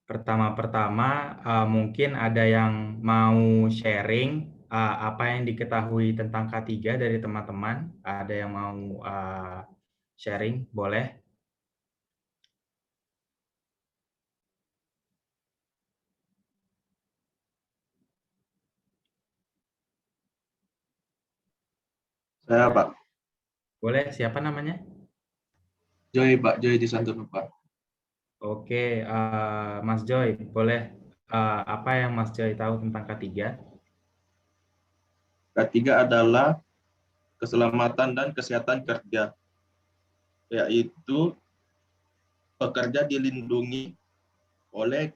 Pertama-pertama, mungkin ada yang mau sharing, apa yang diketahui tentang K3 dari teman-teman? Ada yang mau, sharing? Boleh? Saya Pak Boleh, siapa namanya? Joy, Pak Joy di Santono Pak. Oke, Mas Joy, boleh, apa yang Mas Joy tahu tentang K3? Ketiga adalah keselamatan dan kesehatan kerja, yaitu pekerja dilindungi oleh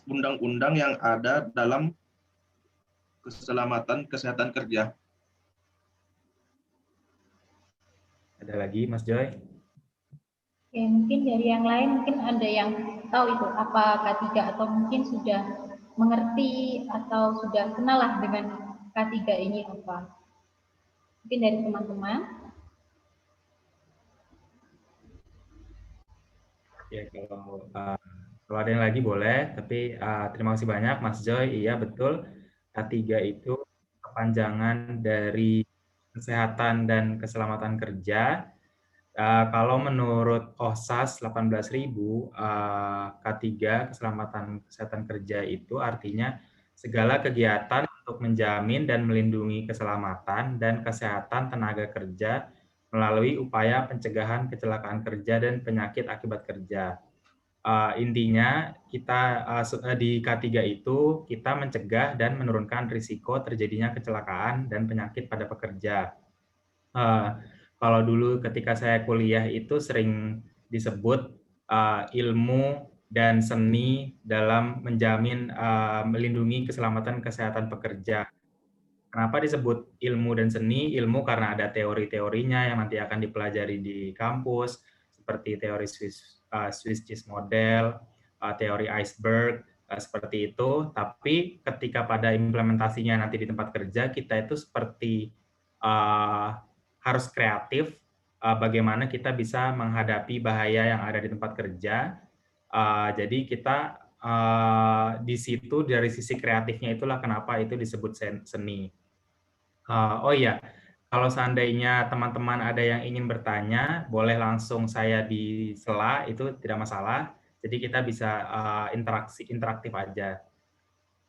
undang-undang yang ada dalam keselamatan kesehatan kerja. Ada lagi, Mas Joy? Oke, mungkin dari yang lain mungkin ada yang tahu itu apa K3 atau mungkin sudah mengerti atau sudah kenal lah dengan K3 ini apa. Mungkin dari teman-teman. Ya, kalau ada yang lagi boleh, tapi terima kasih banyak Mas Joy. Iya betul, K3 itu kepanjangan dari kesehatan dan keselamatan kerja. Kalau menurut OHSAS 18.000, K3 keselamatan kesehatan kerja itu artinya segala kegiatan untuk menjamin dan melindungi keselamatan dan kesehatan tenaga kerja melalui upaya pencegahan kecelakaan kerja dan penyakit akibat kerja. Intinya kita di K3 itu kita mencegah dan menurunkan risiko terjadinya kecelakaan dan penyakit pada pekerja. Kalau dulu ketika saya kuliah itu sering disebut ilmu dan seni dalam menjamin melindungi keselamatan kesehatan pekerja. Kenapa disebut ilmu dan seni? Ilmu karena ada teori-teorinya yang nanti akan dipelajari di kampus, seperti teori Swiss cheese model, teori iceberg, seperti itu. Tapi ketika pada implementasinya nanti di tempat kerja, kita itu seperti harus kreatif, bagaimana kita bisa menghadapi bahaya yang ada di tempat kerja. Jadi kita di situ dari sisi kreatifnya itulah kenapa itu disebut seni. Oh iya, kalau seandainya teman-teman ada yang ingin bertanya, boleh langsung saya di sela, itu tidak masalah. Jadi kita bisa interaktif aja.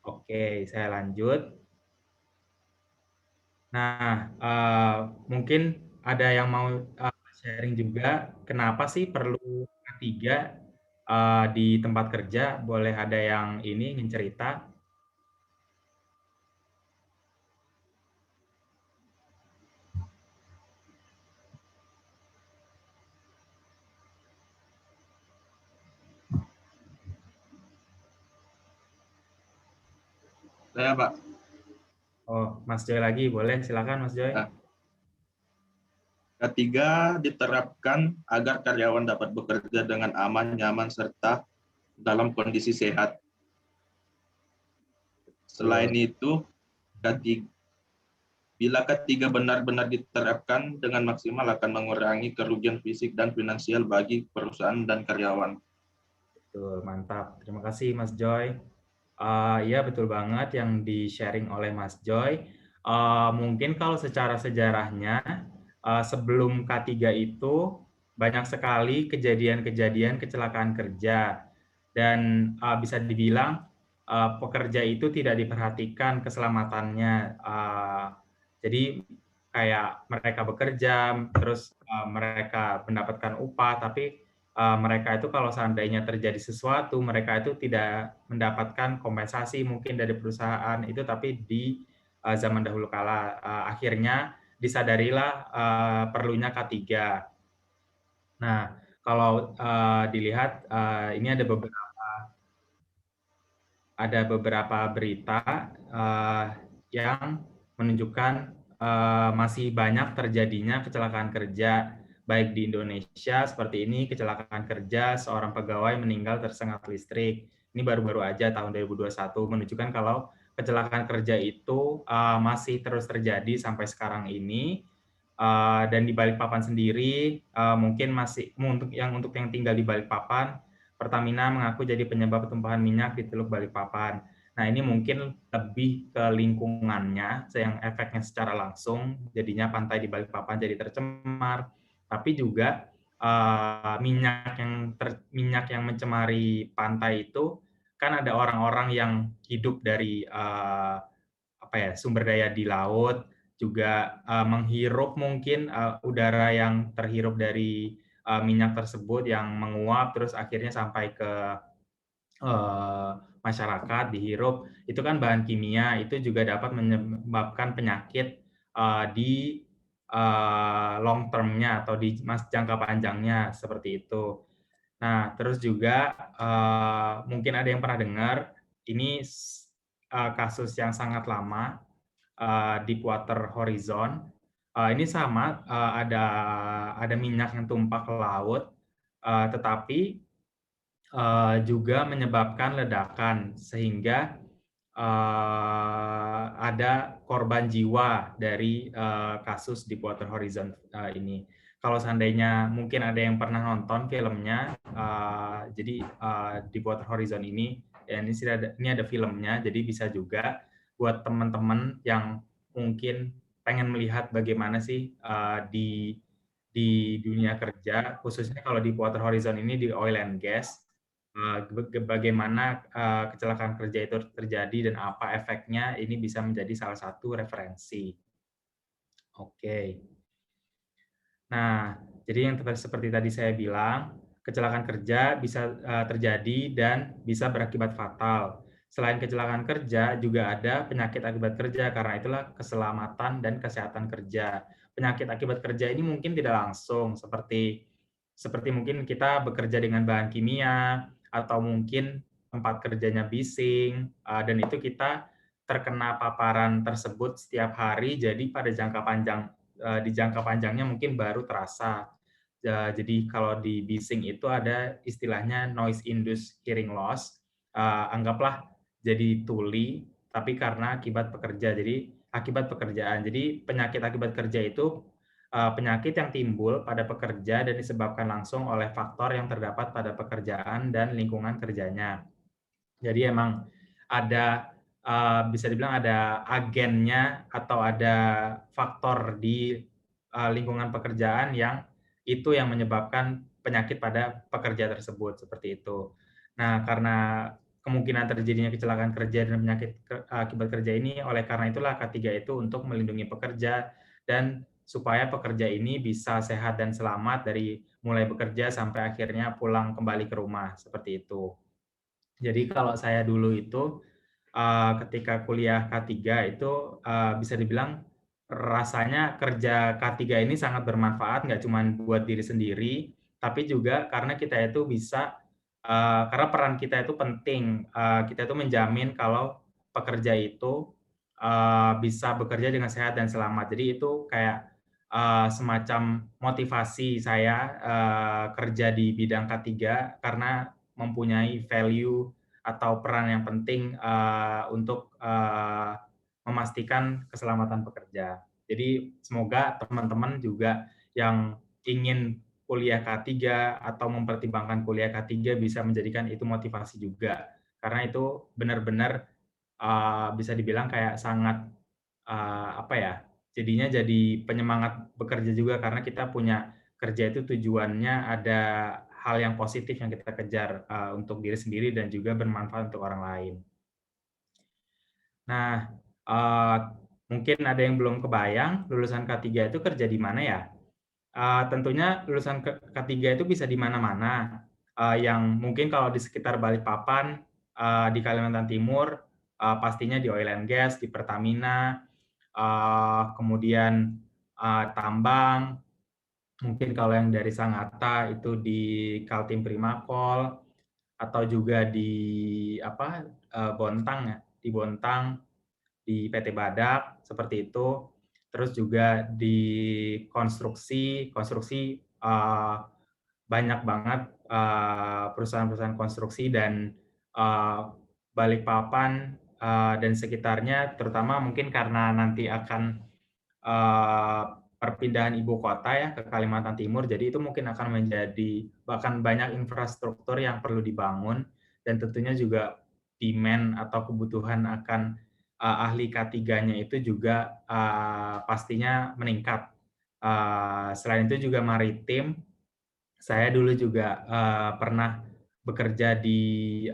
Oke, saya lanjut. Nah, mungkin ada yang mau sharing juga, kenapa sih perlu K3 di tempat kerja? Boleh ada yang ini ingin cerita? Saya Pak. Oh, Mas Joy lagi, boleh silakan Mas Joy. Nah, ketiga diterapkan agar karyawan dapat bekerja dengan aman, nyaman, serta dalam kondisi sehat. Selain itu, ketiga, bila ketiga benar-benar diterapkan dengan maksimal akan mengurangi kerugian fisik dan finansial bagi perusahaan dan karyawan. Betul, mantap. Terima kasih Mas Joy. Ya betul banget yang di-sharing oleh Mas Joy. Mungkin kalau secara sejarahnya, sebelum K3 itu banyak sekali kejadian-kejadian kecelakaan kerja. Dan bisa dibilang pekerja itu tidak diperhatikan keselamatannya. Jadi kayak mereka bekerja, terus mereka mendapatkan upah, tapi mereka itu kalau seandainya terjadi sesuatu, mereka itu tidak mendapatkan kompensasi mungkin dari perusahaan itu, tapi di zaman dahulu kala akhirnya disadarilah perlunya K3. Nah, kalau dilihat ini ada beberapa berita yang menunjukkan masih banyak terjadinya kecelakaan kerja baik di Indonesia seperti ini, kecelakaan kerja seorang pegawai meninggal tersengat listrik. Ini baru-baru aja tahun 2021 menunjukkan kalau kecelakaan kerja itu masih terus terjadi sampai sekarang ini. Dan di Balikpapan sendiri mungkin masih untuk yang tinggal di Balikpapan Pertamina mengaku jadi penyebab tumpahan minyak di Teluk Balikpapan. Nah, ini mungkin lebih ke lingkungannya, yang efeknya secara langsung, jadinya pantai di Balikpapan jadi tercemar, tapi juga minyak yang mencemari pantai itu kan ada orang-orang yang hidup dari sumber daya di laut, juga menghirup mungkin udara yang terhirup dari minyak tersebut yang menguap terus akhirnya sampai ke masyarakat dihirup, itu kan bahan kimia, itu juga dapat menyebabkan penyakit di long term-nya atau di jangka panjangnya seperti itu. Nah, terus juga mungkin ada yang pernah dengar ini kasus yang sangat lama, Deepwater Horizon. Ini sama, ada minyak yang tumpah ke laut, tetapi juga menyebabkan ledakan sehingga ada korban jiwa dari kasus Deepwater Horizon ini. Kalau seandainya mungkin ada yang pernah nonton filmnya, jadi Deepwater Horizon ini, ya ini ada filmnya, jadi bisa juga buat teman-teman yang mungkin pengen melihat bagaimana sih di dunia kerja, khususnya kalau Deepwater Horizon ini di oil and gas, bagaimana kecelakaan kerja itu terjadi dan apa efeknya, ini bisa menjadi salah satu referensi. Oke. Nah, jadi yang seperti tadi saya bilang, kecelakaan kerja bisa terjadi dan bisa berakibat fatal. Selain kecelakaan kerja, juga ada penyakit akibat kerja, karena itulah keselamatan dan kesehatan kerja. Penyakit akibat kerja ini mungkin tidak langsung, seperti mungkin kita bekerja dengan bahan kimia, atau mungkin tempat kerjanya bising, dan itu kita terkena paparan tersebut setiap hari, jadi pada di jangka panjangnya mungkin baru terasa. Jadi kalau di bising itu ada istilahnya noise induced hearing loss, anggaplah jadi tuli, tapi karena akibat pekerjaan. Jadi penyakit akibat kerja itu penyakit yang timbul pada pekerja dan disebabkan langsung oleh faktor yang terdapat pada pekerjaan dan lingkungan kerjanya. Jadi emang ada bisa dibilang ada agennya atau ada faktor di lingkungan pekerjaan yang menyebabkan penyakit pada pekerja tersebut, seperti itu. Nah, karena kemungkinan terjadinya kecelakaan kerja dan penyakit akibat kerja ini, oleh karena itulah K3 itu untuk melindungi pekerja dan supaya pekerja ini bisa sehat dan selamat dari mulai bekerja sampai akhirnya pulang kembali ke rumah, seperti itu. Jadi kalau saya dulu itu ketika kuliah K3 itu bisa dibilang rasanya kerja K3 ini sangat bermanfaat, nggak cuma buat diri sendiri, tapi juga karena kita itu bisa, karena peran kita itu penting, kita itu menjamin kalau pekerja itu bisa bekerja dengan sehat dan selamat. Jadi itu kayak semacam motivasi saya kerja di bidang K3 karena mempunyai value atau peran yang penting untuk memastikan keselamatan pekerja. Jadi semoga teman-teman juga yang ingin kuliah K3 atau mempertimbangkan kuliah K3 bisa menjadikan itu motivasi juga. Karena itu benar-benar bisa dibilang kayak sangat jadinya jadi penyemangat bekerja juga karena kita punya kerja itu tujuannya ada hal yang positif yang kita kejar untuk diri sendiri dan juga bermanfaat untuk orang lain. Nah, mungkin ada yang belum kebayang lulusan K3 itu kerja di mana ya? Tentunya lulusan K3 itu bisa di mana-mana. Yang mungkin kalau di sekitar Balikpapan, di Kalimantan Timur, pastinya di oil and gas, di Pertamina, kemudian tambang, mungkin kalau yang dari Sangatta itu di Kaltim Primakol, atau juga di Bontang ya, di Bontang, di PT Badak, seperti itu. Terus juga di konstruksi banyak banget perusahaan-perusahaan konstruksi dan Balikpapan dan sekitarnya, terutama mungkin karena nanti akan perpindahan ibu kota ya ke Kalimantan Timur, jadi itu mungkin akan menjadi bahkan banyak infrastruktur yang perlu dibangun, dan tentunya juga demand atau kebutuhan akan ahli K3-nya itu juga pastinya meningkat. Selain itu juga maritim, saya dulu juga pernah bekerja di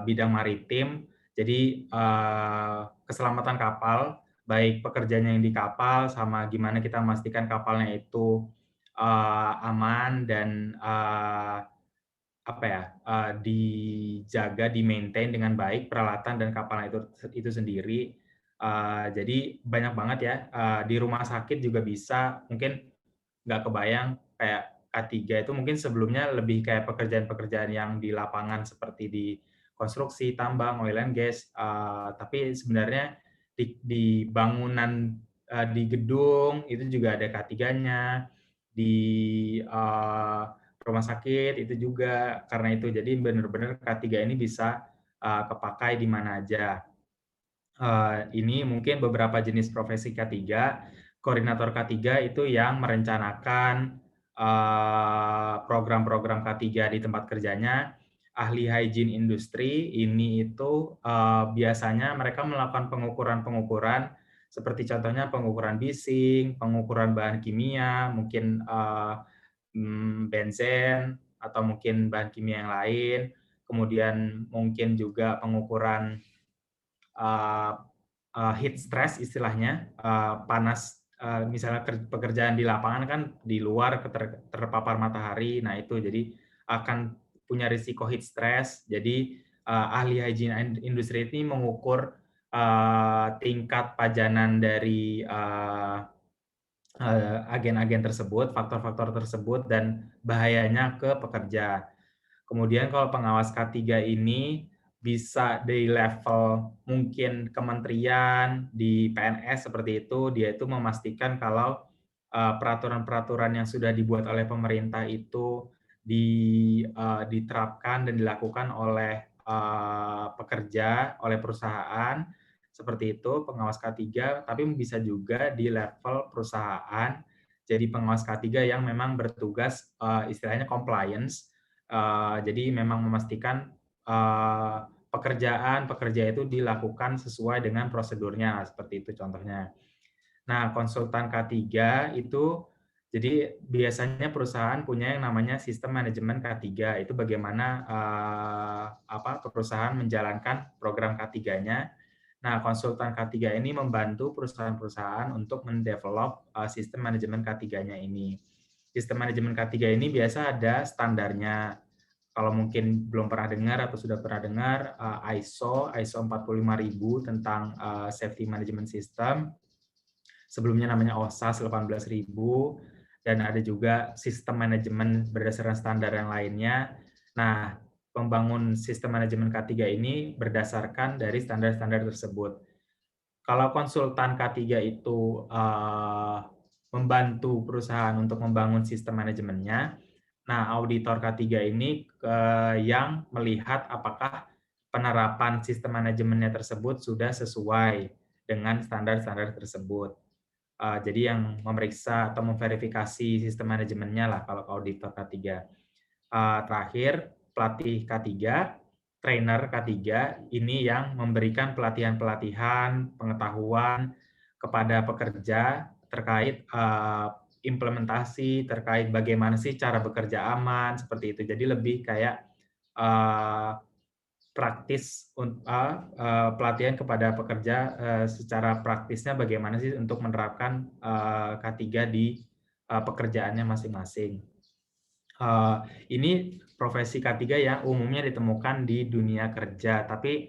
bidang maritim, jadi keselamatan kapal, baik pekerjaannya yang di kapal sama gimana kita memastikan kapalnya itu aman dan dijaga, di-maintain dengan baik peralatan dan kapalnya itu sendiri. Jadi banyak banget ya, di rumah sakit juga bisa, mungkin nggak kebayang kayak K3 itu mungkin sebelumnya lebih kayak pekerjaan-pekerjaan yang di lapangan seperti di konstruksi, tambang, oil and gas, tapi sebenarnya di bangunan, di gedung itu juga ada K3-nya, di rumah sakit itu juga karena itu. Jadi benar-benar K3 ini bisa kepakai di mana aja. Ini mungkin beberapa jenis profesi K3. Koordinator K3 itu yang merencanakan program-program K3 di tempat kerjanya. Ahli hygiene industri ini itu biasanya mereka melakukan pengukuran-pengukuran seperti contohnya pengukuran bising, pengukuran bahan kimia, mungkin benzen atau mungkin bahan kimia yang lain, kemudian mungkin juga pengukuran heat stress istilahnya, panas, misalnya pekerjaan di lapangan kan di luar terpapar matahari, nah itu jadi akan punya risiko heat stress. Jadi ahli hygiene industri ini mengukur tingkat pajanan dari agen-agen tersebut, faktor-faktor tersebut, dan bahayanya ke pekerja. Kemudian kalau pengawas K3 ini bisa di level mungkin kementerian, di PNS seperti itu, dia itu memastikan kalau peraturan-peraturan yang sudah dibuat oleh pemerintah itu diterapkan dan dilakukan oleh pekerja, oleh perusahaan, seperti itu pengawas K3, tapi bisa juga di level perusahaan, jadi pengawas K3 yang memang bertugas istilahnya compliance, jadi memang memastikan pekerja itu dilakukan sesuai dengan prosedurnya, seperti itu contohnya. Nah, konsultan K3 itu, jadi biasanya perusahaan punya yang namanya sistem manajemen K3, itu bagaimana perusahaan menjalankan program K3-nya. Nah, konsultan K3 ini membantu perusahaan-perusahaan untuk mendevelop sistem manajemen K3-nya ini. Sistem manajemen K3 ini biasa ada standarnya. Kalau mungkin belum pernah dengar atau sudah pernah dengar, ISO 45000 tentang Safety Management System. Sebelumnya namanya OSHA 18000, dan ada juga sistem manajemen berdasarkan standar yang lainnya. Nah, pembangun sistem manajemen K3 ini berdasarkan dari standar-standar tersebut. Kalau konsultan K3 itu membantu perusahaan untuk membangun sistem manajemennya, nah auditor K3 ini yang melihat apakah penerapan sistem manajemennya tersebut sudah sesuai dengan standar-standar tersebut. Jadi yang memeriksa atau memverifikasi sistem manajemennya lah kalau auditor K3. Terakhir, pelatih K3, trainer K3, ini yang memberikan pelatihan-pelatihan, pengetahuan kepada pekerja terkait implementasi, terkait bagaimana sih cara bekerja aman, seperti itu. Jadi lebih kayak praktis, pelatihan kepada pekerja secara praktisnya bagaimana sih untuk menerapkan K3 di pekerjaannya masing-masing. Ini profesi K3 yang umumnya ditemukan di dunia kerja, tapi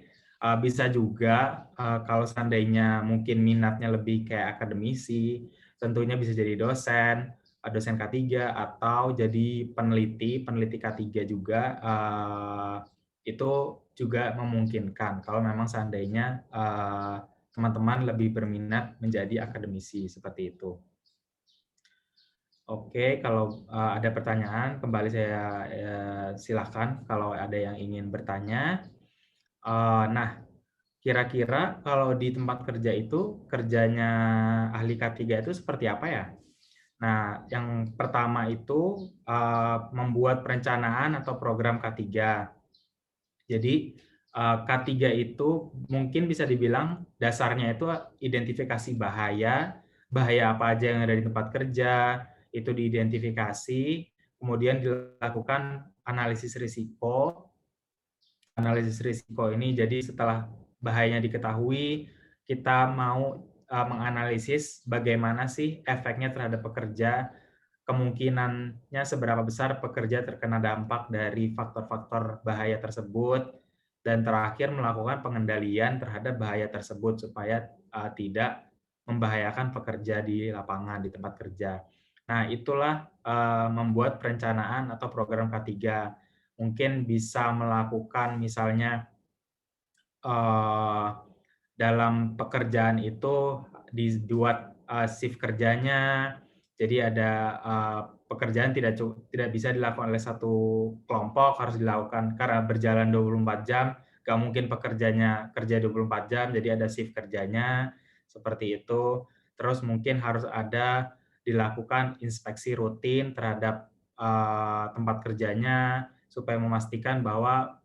bisa juga kalau seandainya mungkin minatnya lebih kayak akademisi, tentunya bisa jadi dosen K3 atau jadi peneliti K3 juga, itu juga memungkinkan kalau memang seandainya teman-teman lebih berminat menjadi akademisi seperti itu. Oke, kalau ada pertanyaan, kembali saya silakan kalau ada yang ingin bertanya. Nah, kira-kira kalau di tempat kerja itu, kerjanya ahli K3 itu seperti apa ya? Nah, yang pertama itu membuat perencanaan atau program K3. Jadi K3 itu mungkin bisa dibilang dasarnya itu identifikasi bahaya, bahaya apa aja yang ada di tempat kerja, itu diidentifikasi, kemudian dilakukan analisis risiko. Analisis risiko ini jadi setelah bahayanya diketahui, kita mau menganalisis bagaimana sih efeknya terhadap pekerja, kemungkinannya seberapa besar pekerja terkena dampak dari faktor-faktor bahaya tersebut, dan terakhir melakukan pengendalian terhadap bahaya tersebut supaya tidak membahayakan pekerja di lapangan, di tempat kerja. Nah, itulah membuat perencanaan atau program K3. Mungkin bisa melakukan misalnya dalam pekerjaan itu dibuat shift kerjanya, jadi ada pekerjaan tidak bisa dilakukan oleh satu kelompok, harus dilakukan karena berjalan 24 jam, nggak mungkin pekerjanya kerja 24 jam, jadi ada shift kerjanya, seperti itu. Terus mungkin harus ada dilakukan inspeksi rutin terhadap tempat kerjanya, supaya memastikan bahwa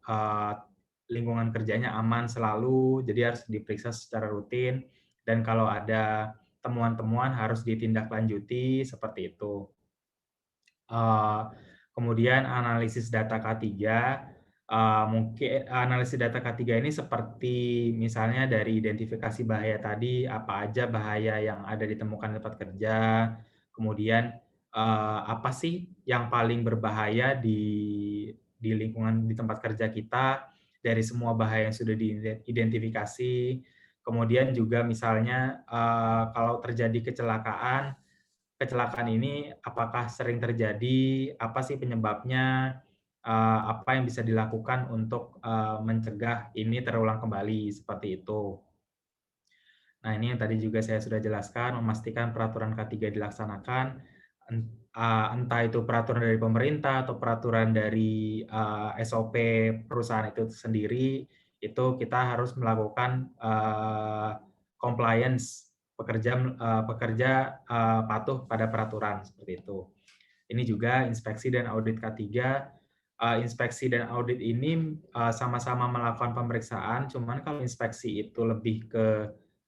lingkungan kerjanya aman selalu, jadi harus diperiksa secara rutin, dan kalau ada temuan-temuan harus ditindaklanjuti, seperti itu. Kemudian analisis data K3, mungkin analisis data K3 ini seperti misalnya dari identifikasi bahaya tadi, apa aja bahaya yang ada ditemukan di tempat kerja, kemudian apa sih yang paling berbahaya di lingkungan di tempat kerja kita dari semua bahaya yang sudah diidentifikasi. Kemudian juga misalnya kalau terjadi kecelakaan ini apakah sering terjadi, apa sih penyebabnya, apa yang bisa dilakukan untuk mencegah ini terulang kembali, seperti itu. Nah, ini yang tadi juga saya sudah jelaskan, memastikan peraturan K3 dilaksanakan, entah itu peraturan dari pemerintah atau peraturan dari SOP perusahaan itu sendiri, itu kita harus melakukan compliance, pekerja patuh pada peraturan, seperti itu. Ini juga inspeksi dan audit K3. Inspeksi dan audit ini sama-sama melakukan pemeriksaan, cuman kalau inspeksi itu lebih ke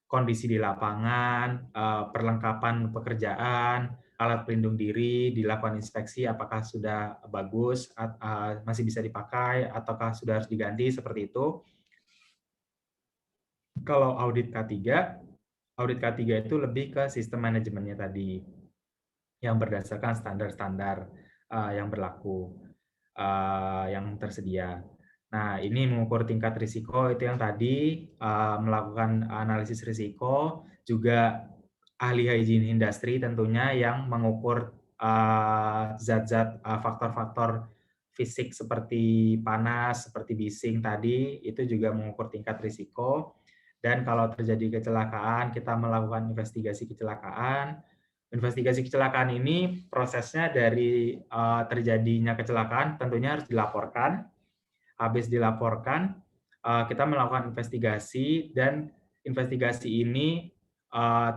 kondisi di lapangan, perlengkapan pekerjaan, alat pelindung diri, dilakukan inspeksi apakah sudah bagus, masih bisa dipakai, ataukah sudah harus diganti, seperti itu. Kalau audit K3 itu lebih ke sistem manajemennya tadi, yang berdasarkan standar-standar yang berlaku, yang tersedia. Nah, ini mengukur tingkat risiko, itu yang tadi, melakukan analisis risiko, juga ahli hygiene industry tentunya yang mengukur zat-zat, faktor-faktor fisik seperti panas, seperti bising tadi, itu juga mengukur tingkat risiko. Dan kalau terjadi kecelakaan, kita melakukan investigasi kecelakaan. Investigasi kecelakaan ini prosesnya dari terjadinya kecelakaan tentunya harus dilaporkan. Habis dilaporkan, kita melakukan investigasi, dan investigasi ini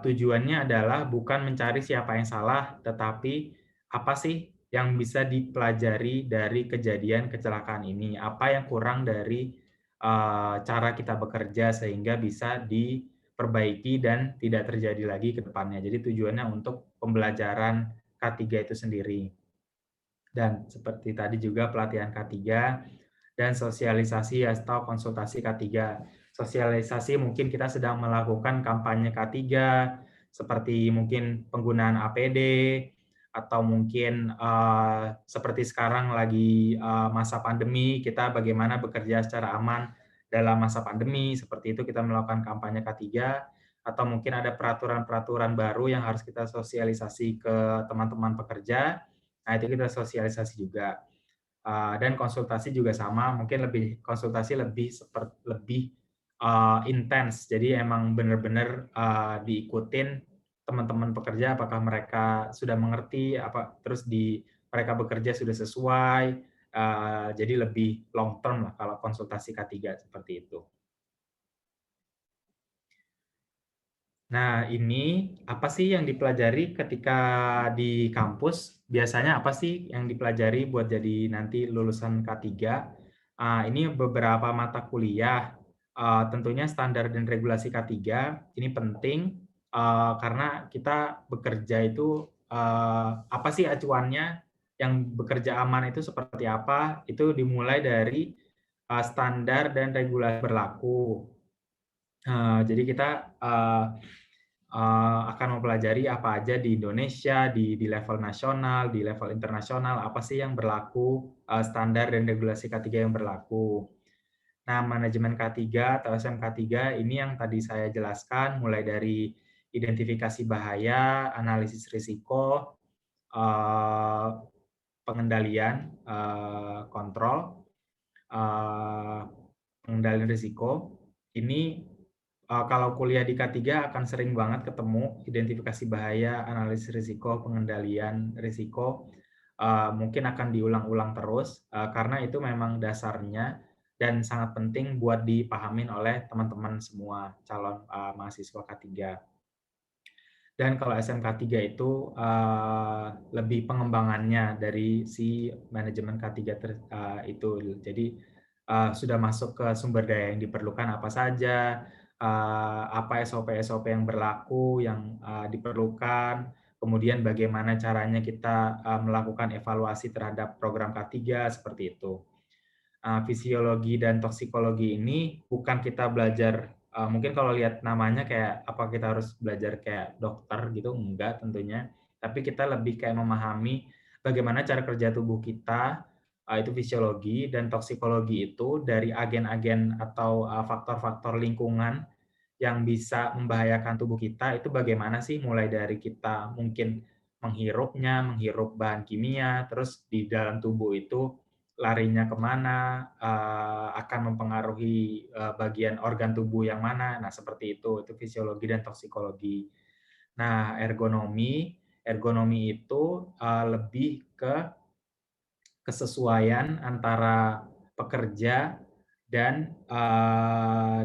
tujuannya adalah bukan mencari siapa yang salah, tetapi apa sih yang bisa dipelajari dari kejadian kecelakaan ini, apa yang kurang dari cara kita bekerja sehingga bisa diperbaiki dan tidak terjadi lagi ke depannya. Jadi tujuannya untuk pembelajaran K3 itu sendiri. Dan seperti tadi juga pelatihan K3 dan sosialisasi atau konsultasi K3. Sosialisasi mungkin kita sedang melakukan kampanye K3, seperti mungkin penggunaan APD, atau mungkin seperti sekarang lagi masa pandemi, kita bagaimana bekerja secara aman dalam masa pandemi, seperti itu kita melakukan kampanye K3, atau mungkin ada peraturan-peraturan baru yang harus kita sosialisasi ke teman-teman pekerja, nah itu kita sosialisasi juga. Dan konsultasi juga sama, mungkin konsultasi lebih intens, jadi emang benar-benar diikutin teman-teman pekerja apakah mereka sudah mengerti, terus mereka bekerja sudah sesuai, jadi lebih long term lah kalau konsultasi K3 seperti itu. Nah, ini apa sih yang dipelajari ketika di kampus? Biasanya apa sih yang dipelajari buat jadi nanti lulusan K3? Ini beberapa mata kuliah. Tentunya standar dan regulasi K3 ini penting karena kita bekerja itu apa sih acuannya? Yang bekerja aman itu seperti apa? Itu dimulai dari standar dan regulasi berlaku. Jadi kita akan mempelajari apa aja di Indonesia, di level nasional, di level internasional, apa sih yang berlaku, standar dan regulasi K3 yang berlaku. Nah, manajemen K3 atau SMK3 ini yang tadi saya jelaskan, mulai dari identifikasi bahaya, analisis risiko, pengendalian, kontrol, pengendalian risiko. Ini kalau kuliah di K3 akan sering banget ketemu identifikasi bahaya, analisis risiko, pengendalian risiko. Mungkin akan diulang-ulang terus karena itu memang dasarnya dan sangat penting buat dipahamin oleh teman-teman semua calon mahasiswa K3. Dan kalau SMK3 itu lebih pengembangannya dari si manajemen K3 itu. Jadi sudah masuk ke sumber daya yang diperlukan apa saja, apa SOP-SOP yang berlaku, yang diperlukan, kemudian bagaimana caranya kita melakukan evaluasi terhadap program K3 seperti itu. Fisiologi dan toksikologi ini bukan kita belajar mungkin kalau lihat namanya kayak apa kita harus belajar kayak dokter gitu, enggak tentunya, tapi kita lebih kayak memahami bagaimana cara kerja tubuh kita, itu fisiologi, dan toksikologi itu dari agen-agen atau faktor-faktor lingkungan yang bisa membahayakan tubuh kita itu bagaimana sih, mulai dari kita mungkin menghirup bahan kimia, terus di dalam tubuh itu larinya kemana, akan mempengaruhi bagian organ tubuh yang mana. Nah, seperti itu fisiologi dan toksikologi. Nah, ergonomi itu lebih ke kesesuaian antara pekerja dan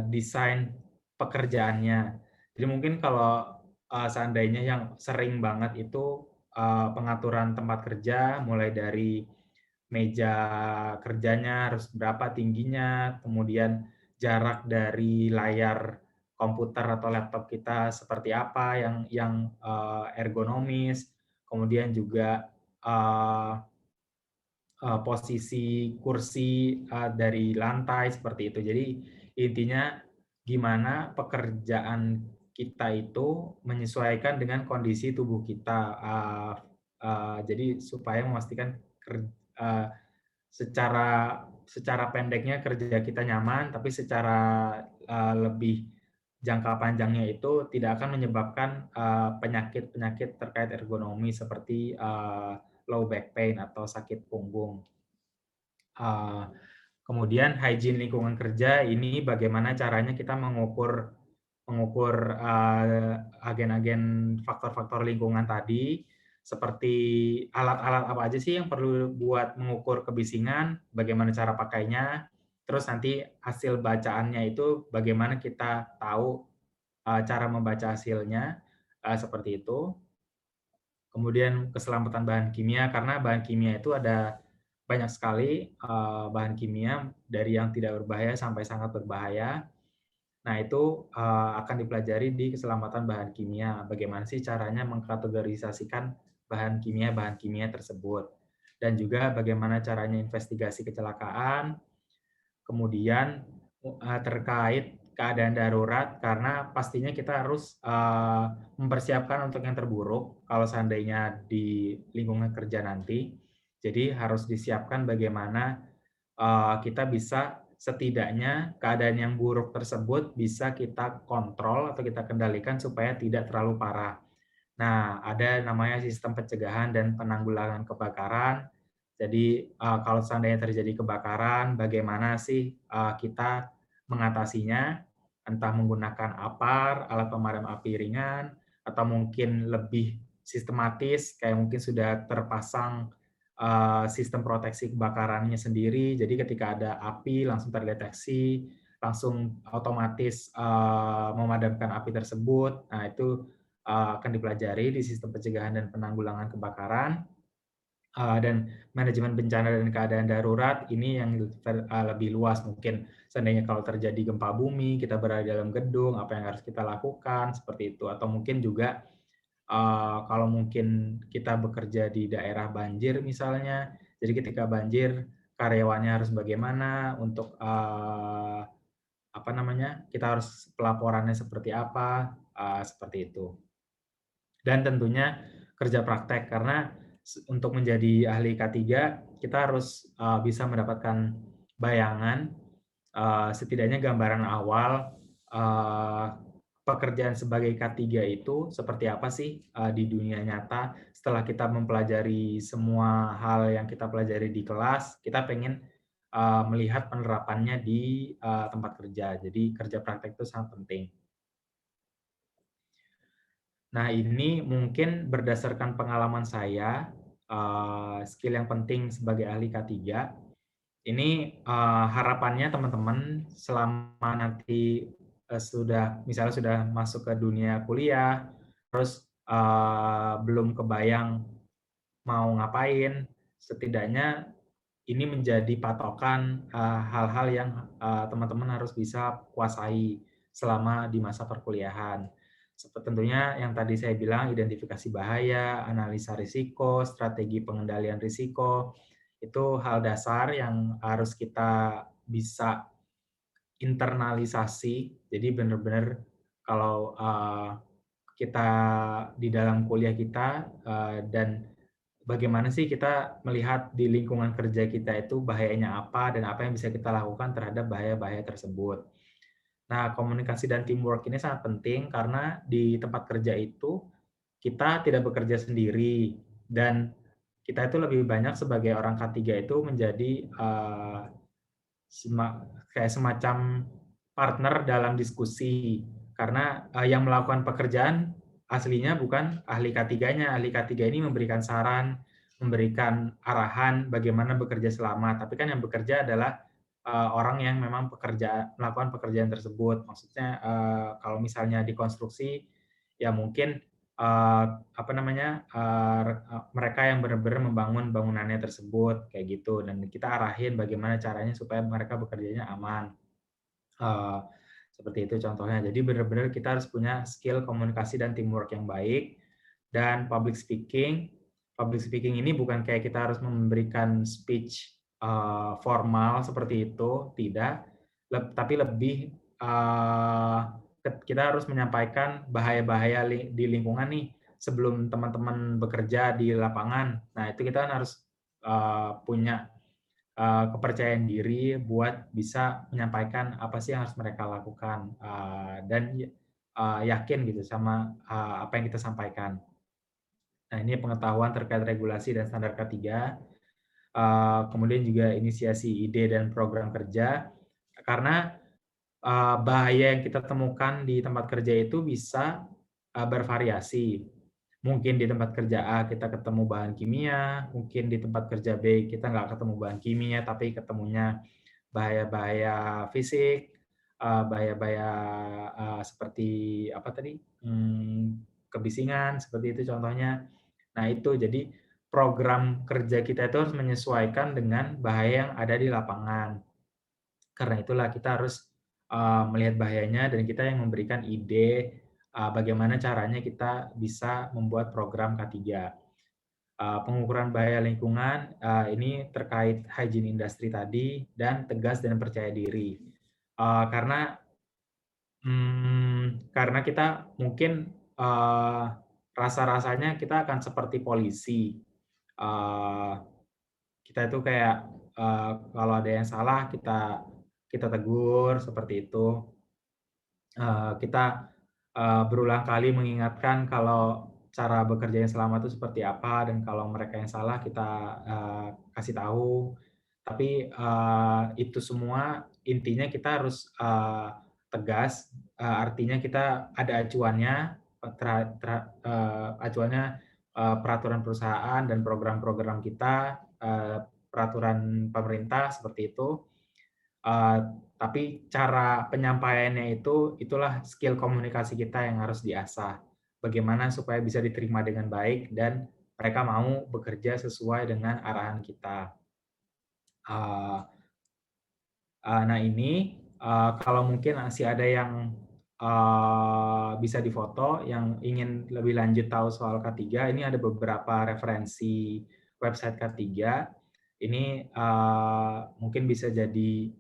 desain pekerjaannya. Jadi mungkin kalau seandainya yang sering banget itu pengaturan tempat kerja, mulai dari meja kerjanya harus berapa tingginya, kemudian jarak dari layar komputer atau laptop kita seperti apa yang ergonomis, kemudian juga posisi kursi dari lantai seperti itu. Jadi intinya gimana pekerjaan kita itu menyesuaikan dengan kondisi tubuh kita. Jadi supaya memastikan secara pendeknya kerja kita nyaman, tapi secara lebih jangka panjangnya itu tidak akan menyebabkan penyakit-penyakit terkait ergonomi seperti low back pain atau sakit punggung. Kemudian hygiene lingkungan kerja ini bagaimana caranya kita mengukur agen-agen faktor-faktor lingkungan tadi, seperti alat-alat apa aja sih yang perlu buat mengukur kebisingan, bagaimana cara pakainya, terus nanti hasil bacaannya itu bagaimana kita tahu cara membaca hasilnya, seperti itu. Kemudian keselamatan bahan kimia, karena bahan kimia itu ada banyak sekali bahan kimia dari yang tidak berbahaya sampai sangat berbahaya. Nah, itu akan dipelajari di keselamatan bahan kimia. Bagaimana sih caranya mengkategorisasikan bahan kimia tersebut. Dan juga bagaimana caranya investigasi kecelakaan, kemudian terkait keadaan darurat, karena pastinya kita harus mempersiapkan untuk yang terburuk kalau seandainya di lingkungan kerja nanti. Jadi harus disiapkan bagaimana kita bisa setidaknya keadaan yang buruk tersebut bisa kita kontrol atau kita kendalikan supaya tidak terlalu parah. Nah, ada namanya sistem pencegahan dan penanggulangan kebakaran. Jadi kalau seandainya terjadi kebakaran, bagaimana sih kita mengatasinya? Entah menggunakan APAR, alat pemadam api ringan, atau mungkin lebih sistematis, kayak mungkin sudah terpasang sistem proteksi kebakarannya sendiri. Jadi ketika ada api langsung terdeteksi langsung otomatis memadamkan api tersebut. Nah, itu akan dipelajari di sistem pencegahan dan penanggulangan kebakaran. Dan manajemen bencana dan keadaan darurat ini yang lebih luas, mungkin seandainya kalau terjadi gempa bumi, kita berada dalam gedung, apa yang harus kita lakukan, seperti itu. Atau mungkin juga kalau mungkin kita bekerja di daerah banjir misalnya, jadi ketika banjir karyawannya harus bagaimana untuk kita harus pelaporannya seperti apa, seperti itu. Dan tentunya kerja praktek, karena untuk menjadi ahli K3 kita harus bisa mendapatkan bayangan, setidaknya gambaran awal pekerjaan sebagai K3 itu seperti apa sih di dunia nyata. Setelah kita mempelajari semua hal yang kita pelajari di kelas, kita pengen melihat penerapannya di tempat kerja. Jadi kerja praktek itu sangat penting. Nah, ini mungkin berdasarkan pengalaman saya, skill yang penting sebagai ahli K3, ini harapannya teman-teman selama nanti misalnya sudah masuk ke dunia kuliah, terus belum kebayang mau ngapain, setidaknya ini menjadi patokan hal-hal yang teman-teman harus bisa kuasai selama di masa perkuliahan. Seperti tentunya yang tadi saya bilang, identifikasi bahaya, analisa risiko, strategi pengendalian risiko, itu hal dasar yang harus kita bisa internalisasi. Jadi benar-benar kalau kita di dalam kuliah kita dan bagaimana sih kita melihat di lingkungan kerja kita itu bahayanya apa dan apa yang bisa kita lakukan terhadap bahaya-bahaya tersebut. Nah, komunikasi dan teamwork ini sangat penting karena di tempat kerja itu kita tidak bekerja sendiri dan kita itu lebih banyak sebagai orang K3 itu menjadi kayak semacam partner dalam diskusi, karena yang melakukan pekerjaan aslinya bukan ahli K3-nya. Ahli K3 ini memberikan saran, memberikan arahan bagaimana bekerja selamat, tapi kan yang bekerja adalah orang yang memang melakukan pekerjaan tersebut. Maksudnya kalau misalnya di konstruksi, ya mungkin mereka yang benar-benar membangun bangunannya tersebut kayak gitu, dan kita arahin bagaimana caranya supaya mereka bekerjanya aman, seperti itu contohnya. Jadi benar-benar kita harus punya skill komunikasi dan teamwork yang baik. Dan public speaking ini bukan kayak kita harus memberikan speech formal seperti itu, tidak, tapi lebih kita harus menyampaikan bahaya-bahaya di lingkungan nih sebelum teman-teman bekerja di lapangan. Nah, itu kita harus punya kepercayaan diri buat bisa menyampaikan apa sih yang harus mereka lakukan dan yakin gitu sama apa yang kita sampaikan. Nah, ini pengetahuan terkait regulasi dan standar K3. Kemudian juga inisiasi ide dan program kerja, karena bahaya yang kita temukan di tempat kerja itu bisa bervariasi. Mungkin di tempat kerja A kita ketemu bahan kimia, mungkin di tempat kerja B kita nggak ketemu bahan kimia, tapi ketemunya bahaya-bahaya fisik, bahaya-bahaya seperti apa tadi, kebisingan, seperti itu contohnya. Nah itu, jadi program kerja kita itu harus menyesuaikan dengan bahaya yang ada di lapangan. Karena itulah kita harus melihat bahayanya dan kita yang memberikan ide bagaimana caranya kita bisa membuat program K3. Pengukuran bahaya lingkungan ini terkait hygiene industri tadi, dan tegas dan percaya diri. Karena kita mungkin rasa-rasanya kita akan seperti polisi. Kita itu kayak kalau ada yang salah kita tegur seperti itu. Kita berulang kali mengingatkan kalau cara bekerja yang selamat itu seperti apa, dan kalau mereka yang salah kita kasih tahu. Tapi itu semua intinya kita harus tegas, artinya kita ada acuannya, peraturan perusahaan dan program-program kita, peraturan pemerintah seperti itu. Tapi cara penyampaiannya itulah skill komunikasi kita yang harus diasah. Bagaimana supaya bisa diterima dengan baik dan mereka mau bekerja sesuai dengan arahan kita. Nah ini kalau mungkin masih ada yang bisa difoto, yang ingin lebih lanjut tahu soal K3, ini ada beberapa referensi website K3. Ini mungkin bisa jadi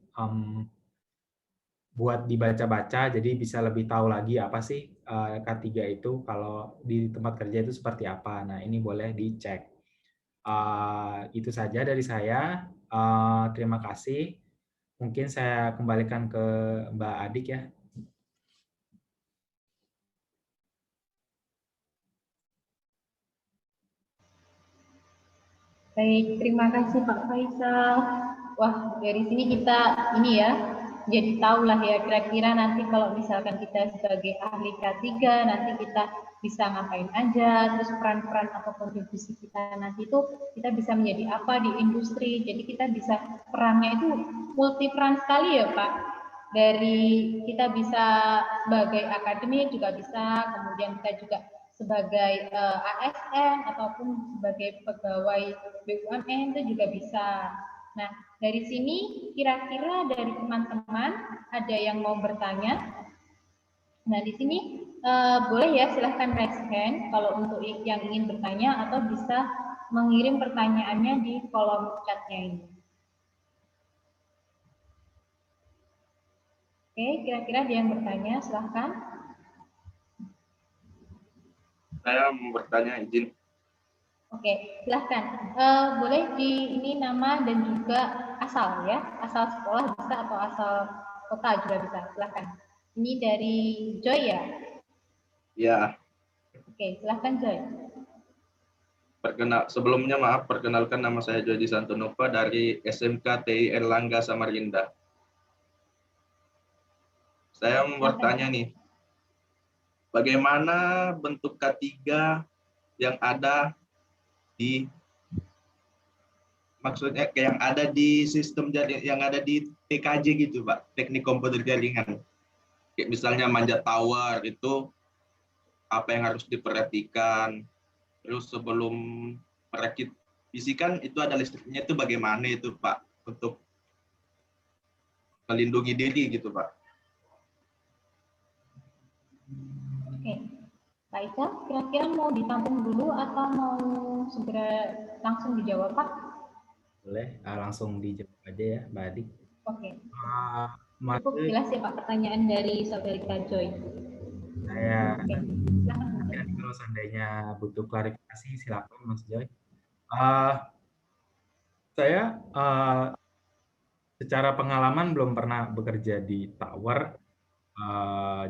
buat dibaca-baca, jadi bisa lebih tahu lagi apa sih K3 itu, kalau di tempat kerja itu seperti apa. Nah ini boleh dicek. Itu saja dari saya. Terima kasih. Mungkin saya kembalikan ke Mbak Adik ya. Baik, terima kasih Pak Faisal. Wah, dari sini kita ini ya, jadi tahu lah ya kira-kira nanti kalau misalkan kita sebagai ahli K3, nanti kita bisa ngapain aja, terus peran-peran atau kontribusi kita nanti itu kita bisa menjadi apa di industri. Jadi kita bisa perannya itu multi peran sekali ya Pak. Dari kita bisa sebagai akademik juga bisa, kemudian kita juga sebagai ASN ataupun sebagai pegawai BUMN itu juga bisa. Nah, dari sini kira-kira dari teman-teman ada yang mau bertanya? Nah, di sini boleh ya silahkan raise hand kalau untuk yang ingin bertanya atau bisa mengirim pertanyaannya di kolom chatnya ini. Oke, kira-kira ada yang bertanya, silahkan. Saya mau bertanya, izin. Oke, silahkan. Boleh di ini nama dan juga asal ya, asal sekolah bisa atau asal kota juga bisa. Silahkan. Ini dari Joy ya? Ya. Oke, silahkan Joy. Sebelumnya maaf, perkenalkan nama saya Jody Santonova dari SMK TI Erlangga Samarinda. Saya mau bertanya nih, bagaimana bentuk K3 yang ada di, maksudnya yang ada di sistem yang ada di TKJ gitu Pak, teknik komputer jaringan. Kayak misalnya manjat tower itu apa yang harus diperhatikan, terus sebelum merakit bisikan itu ada listriknya, itu bagaimana itu Pak untuk melindungi diri gitu Pak. Oke, Pak Ica, kira-kira mau ditampung dulu atau mau segera langsung dijawab Pak? Boleh, langsung dijawab aja ya Mbak Adik. Oke. Mas Cukup jelas ya Pak pertanyaan dari Saudari Kak Joy. Saya Oke. kalau seandainya butuh klarifikasi silakan Mas Joy. Saya secara pengalaman belum pernah bekerja di tower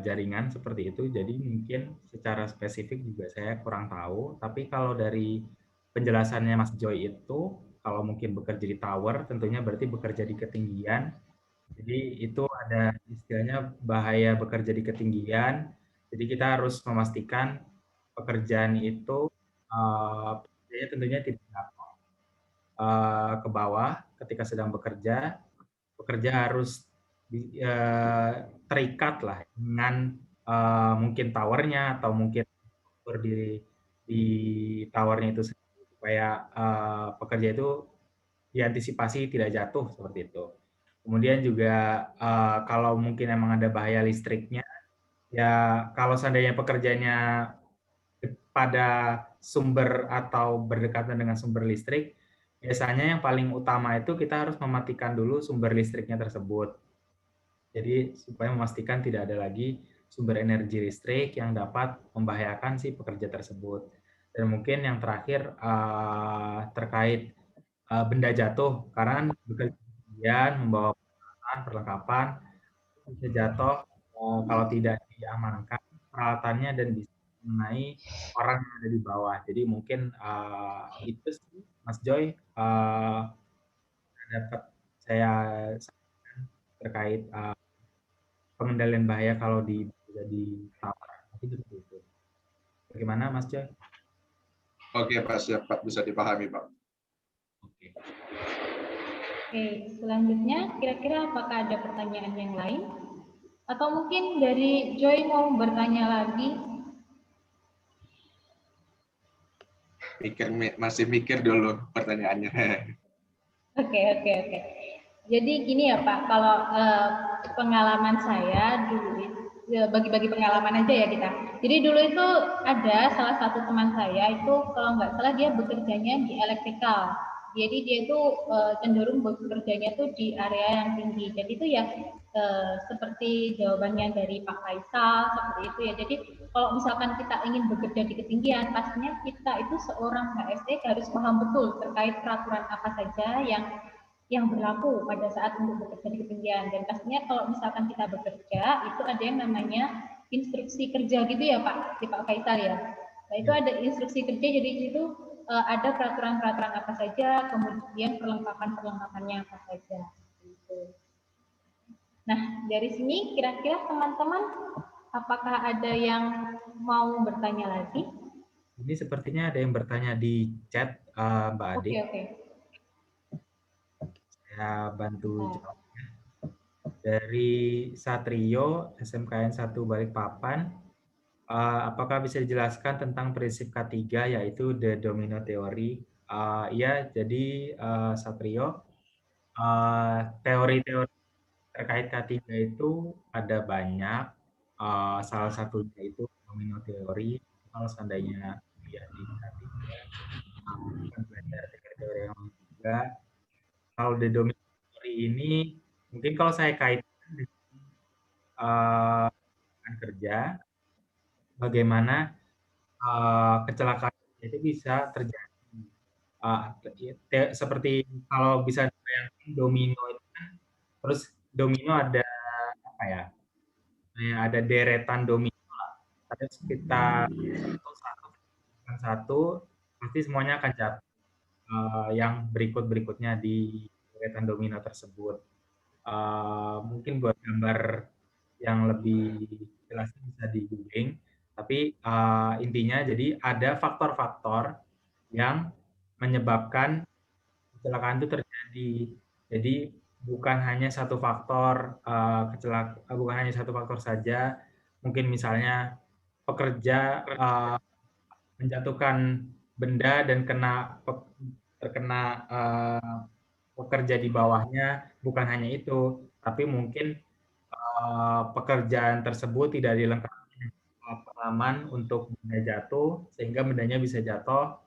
jaringan seperti itu, jadi mungkin secara spesifik juga saya kurang tahu. Tapi kalau dari penjelasannya Mas Joy itu, kalau mungkin bekerja di tower, tentunya berarti bekerja di ketinggian. Jadi itu ada istilahnya bahaya bekerja di ketinggian. Jadi kita harus memastikan pekerjaan itu tentunya tidak jatuh ke bawah ketika sedang bekerja. Pekerja harus terikat lah dengan mungkin towernya atau mungkin di towernya itu supaya pekerja itu diantisipasi tidak jatuh seperti itu. Kemudian juga kalau mungkin emang ada bahaya listriknya, ya kalau seandainya pekerjanya pada sumber atau berdekatan dengan sumber listrik, biasanya yang paling utama itu kita harus mematikan dulu sumber listriknya tersebut. Jadi supaya memastikan tidak ada lagi sumber energi listrik yang dapat membahayakan si pekerja tersebut. Dan mungkin yang terakhir terkait benda jatuh, karena bekerja membawa perlengkapan bisa jatuh kalau tidak diamankan peralatannya dan bisa mengenai orang yang ada di bawah. Jadi mungkin itu sih Mas Joy dapat saya sampaikan terkait pengendalian bahaya kalau di tower. Itu seperti itu. Bagaimana Mas Joy? Oke Pak, siap Pak, bisa dipahami Pak. Oke. Oke, selanjutnya kira-kira apakah ada pertanyaan yang lain? Atau mungkin dari Joy mau bertanya lagi? Masih mikir dulu pertanyaannya. Oke. Jadi gini ya Pak, kalau pengalaman saya dulu bagi-bagi pengalaman aja ya kita. Jadi dulu itu ada salah satu teman saya itu kalau nggak salah dia bekerjanya di elektrikal. Jadi dia itu cenderung bekerjanya tuh di area yang tinggi. Jadi itu ya seperti jawabannya dari Pak Faisal seperti itu ya. Jadi kalau misalkan kita ingin bekerja di ketinggian, pastinya kita itu seorang HSE harus paham betul terkait peraturan apa saja yang berlaku pada saat untuk bekerja di ketinggian. Dan pastinya kalau misalkan kita bekerja, itu ada yang namanya instruksi kerja gitu ya Pak, di Pak Faisal ya. Nah itu ada instruksi kerja, jadi itu ada peraturan-peraturan apa saja, kemudian perlengkapan-perlengkapannya apa saja. Gitu. Nah dari sini kira-kira teman-teman, apakah ada yang mau bertanya lagi? Ini sepertinya ada yang bertanya di chat, Mbak Adik. Oke. Saya bantu Nah, jawab. Dari Satrio, SMKN 1 Balikpapan, apakah bisa dijelaskan tentang prinsip K3 yaitu the domino theory? Iya, jadi Satrio, teori-teori terkait K3 itu ada banyak. Salah satunya itu domino theory. Kalau seandainya kuliah di K3, akan belajar teori-teori yang lain juga. Kalau the domino theory ini, mungkin kalau saya kaitkan dengan kerja, bagaimana kecelakaan itu bisa terjadi. Seperti kalau bisa dibayangkan domino itu kan, terus domino ada apa ya? Ada deretan domino lah. Ada sekitar satu, pasti semuanya akan jatuh. Yang berikutnya di deretan domino tersebut. Mungkin buat gambar yang lebih jelas bisa di googling, tapi intinya jadi ada faktor-faktor yang menyebabkan kecelakaan itu terjadi. Jadi bukan hanya satu faktor bukan hanya satu faktor saja. Mungkin misalnya pekerja menjatuhkan benda dan terkena pekerja di bawahnya, bukan hanya itu, tapi mungkin pekerjaan tersebut tidak dilengkapi pengaman untuk benda jatuh sehingga bendanya bisa jatuh.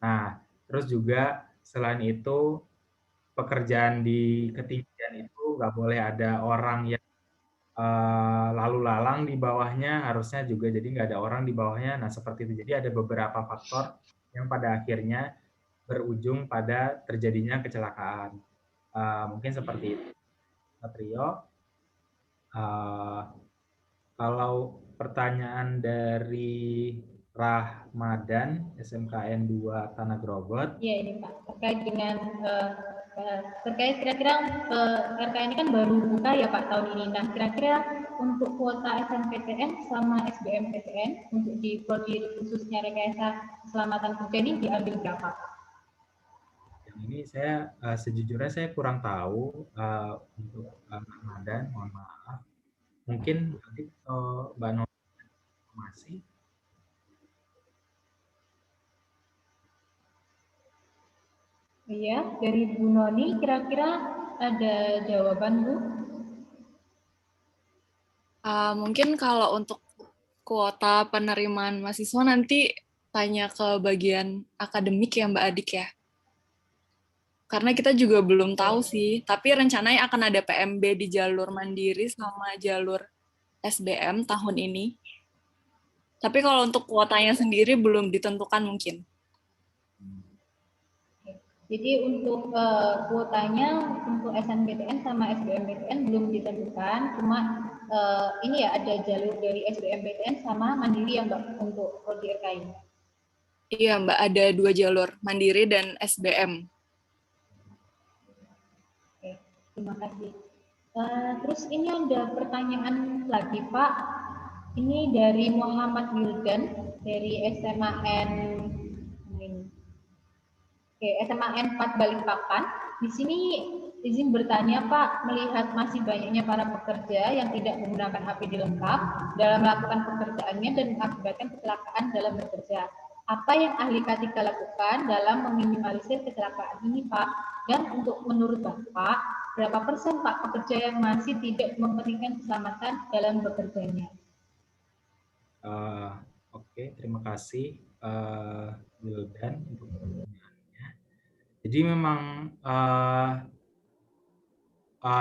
Nah, terus juga selain itu pekerjaan di ketinggian itu nggak boleh ada orang yang lalu lalang di bawahnya, harusnya juga jadi nggak ada orang di bawahnya. Nah, seperti itu. Jadi ada beberapa faktor yang pada akhirnya berujung pada terjadinya kecelakaan. Mungkin seperti itu. Satrio. Kalau pertanyaan dari Rahmadan, SMKN 2 Tanah Grobot. Iya ini Pak, terkait dengan terkait kira-kira RK ini kan baru buka ya Pak tahun ini. Nah kira-kira untuk kuota SNPTN sama SBMPTN untuk di prodi khususnya rekayasa keselamatan kerja ini diambil berapa? Yang ini saya sejujurnya saya kurang tahu untuk Rahmadan, mohon maaf. Mungkin nanti Mbak Nora informasi. Iya, dari Bu Noni kira-kira ada jawaban Bu? Mungkin kalau untuk kuota penerimaan mahasiswa nanti tanya ke bagian akademik ya Mbak Adik ya. Karena kita juga belum tahu sih, tapi rencananya akan ada PMB di jalur mandiri sama jalur SBM tahun ini. Tapi kalau untuk kuotanya sendiri belum ditentukan mungkin. Jadi untuk kuotanya untuk SNBTN sama SBMPTN belum ditentukan, cuma ini ya ada jalur dari SBMPTN sama mandiri yang Mbak untuk prodi RK ini. Iya Mbak, ada 2 jalur, mandiri dan SBM. Oke, terima kasih. Terus ini ada pertanyaan lagi Pak. Ini dari Muhammad Wildan dari SMAN Oke, SMA N4 Balikpapan. Di sini izin bertanya Pak, melihat masih banyaknya para pekerja yang tidak menggunakan APD lengkap dalam melakukan pekerjaannya dan mengakibatkan kecelakaan dalam bekerja. Apa yang ahli K3 lakukan dalam meminimalisir kecelakaan ini Pak? Dan untuk menurut Bapak, berapa persen Pak pekerja yang masih tidak mementingkan keselamatan dalam bekerjanya? Oke, terima kasih Wildan untuk pertanyaannya. Jadi memang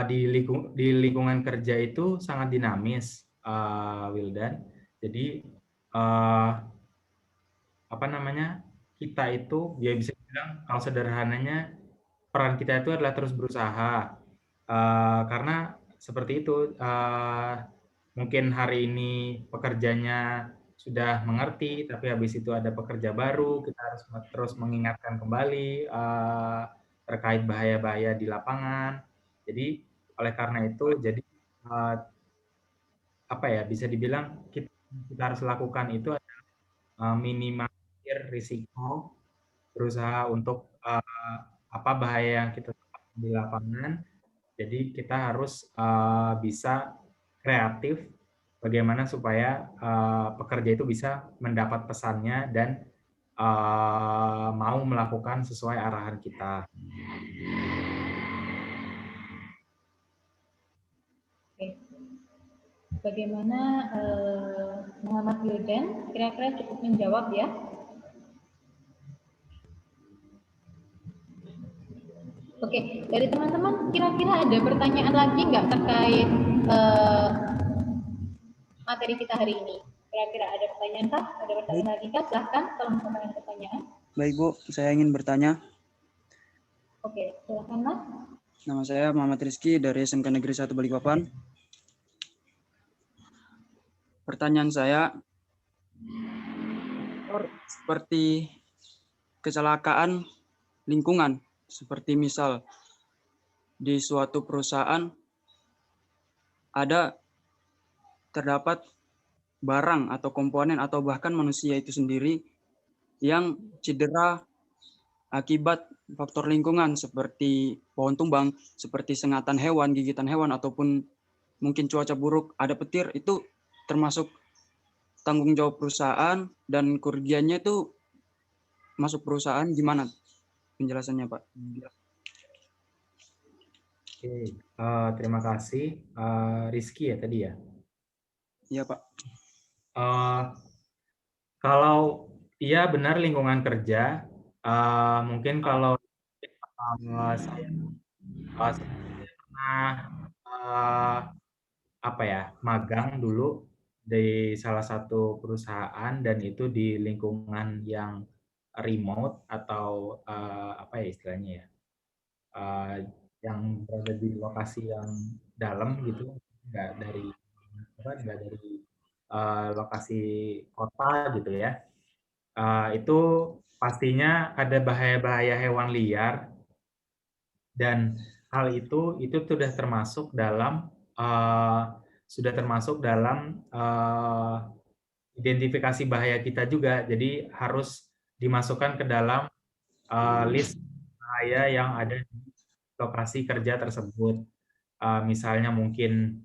di lingkungan kerja itu sangat dinamis, Wildan. Jadi apa namanya, kita itu ya bisa dibilang kalau sederhananya peran kita itu adalah terus berusaha. Karena seperti itu, mungkin hari ini pekerjanya sudah mengerti, tapi habis itu ada pekerja baru, kita harus terus mengingatkan kembali terkait bahaya-bahaya di lapangan. Jadi oleh karena itu, jadi apa ya, bisa dibilang kita harus lakukan itu minimalisir risiko, berusaha untuk apa bahaya yang kita temukan di lapangan. Jadi kita harus bisa kreatif bagaimana supaya pekerja itu bisa mendapat pesannya dan mau melakukan sesuai arahan kita. Oke. Bagaimana Muhammad Wildan? Kira-kira cukup menjawab ya? Oke, dari teman-teman kira-kira ada pertanyaan lagi nggak terkait materi kita hari ini? Kira-kira ada pertanyaan kah? Ada pertanyaan lagi kah? Silahkan kalau misalkan ada pertanyaan. Baik Bu, saya ingin bertanya. Oke, silahkan Mas. Nama saya Muhammad Rizky dari SMK Negeri 1 Balikpapan. Pertanyaan saya, seperti kecelakaan lingkungan, seperti misal di suatu perusahaan terdapat barang atau komponen atau bahkan manusia itu sendiri yang cedera akibat faktor lingkungan seperti pohon tumbang, seperti sengatan hewan, gigitan hewan, ataupun mungkin cuaca buruk, ada petir, itu termasuk tanggung jawab perusahaan dan kerugiannya itu masuk perusahaan. Gimana penjelasannya Pak? Oke, terima kasih. Rizky ya tadi ya? Iya Pak. Kalau iya benar lingkungan kerja, mungkin kalau saya pernah apa ya, magang dulu di salah satu perusahaan dan itu di lingkungan yang remote atau apa ya istilahnya ya, yang berada di lokasi yang dalam gitu, nggak dari lokasi kota gitu ya. Itu pastinya ada bahaya-bahaya hewan liar dan hal itu sudah termasuk dalam identifikasi bahaya kita juga. Jadi harus dimasukkan ke dalam list bahaya yang ada di lokasi kerja tersebut. Misalnya mungkin